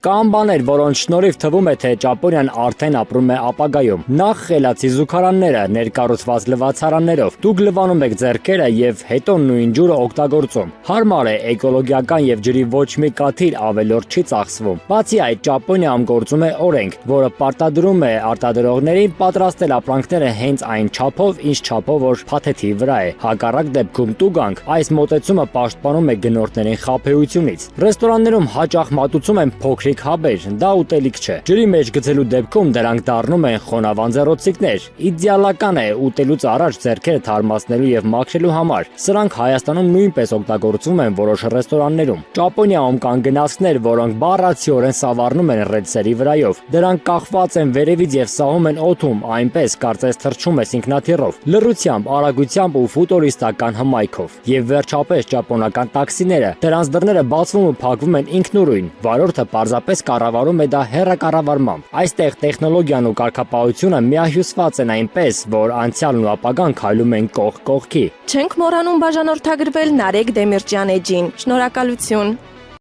Կան բաներ, որոնց շնորհիվ թվում է, թե Ճապոնիան արդեն ապրում է ապագայում։ Նախ խելացի զուգարանները, ներկառուցված լվացարաններով։ Դուք լվանում եք ձեռքերը եւ հետո նույն ջուրը օգտագործում։ Հարմար է, էկոլոգիական եւ ջրի ոչ մի կաթիլ ավելորդ չի ծախսվում։ Բացի այդ, Ճապոնիայում գործում է օրենք, որը պարտադրում է արտադրողներին պատրաստել ապրանքները հենց այն չափով, ինչ չափով որ փաթեթի վրա է։ Հակառակ դեպքում տուգանք, այս մոտեցումը պաշտպանում է գնորդներին խաբեությունից։ Ռեստորաններում հաճախ մատուցում են փոքրիկ հաբեր, դա ուտելիք չէ։ Ջրի մեջ գցելու դեպքում դրանք դառնում են խոնավանձեռոցիկներ։ Իդեալական է ուտելուց առաջ ձեռքերը թարմացնելու եւ մաքրելու համար։ Սրանք Հայաստանում նույնպես օգտագործվում են որոշ ռեստորաններում։ Ճապոնիայում կան գնացքներ, որոնք բառացիորեն սավառնում են ռելսերի վրայով։ Դրանք կախված են վերևից եւ սահում են օդում, այնպես կարծես թռչում ես ինքնաթիռով, լռությամբ, արագությամբ ու ֆուտուրիստական հմայքով։ Եվ վերջապես ճապոնական տաքսիները, դրանց դռները բացվում ու փակվում են ինքնուրույն։ Վարորդը պարզապես կառավարում է դա հեռակառավարմամբ։ Այստեղ տեխնոլոգիան ու կարգապահությունը միահյուսված են այնպես, որ անցյալն ու ապագան քայլում են կողք կողքի։ Չենք մոռանում բաժանորդագրվել Նարեկ Դեմիրճյան էջին։ Շնորհակալություն։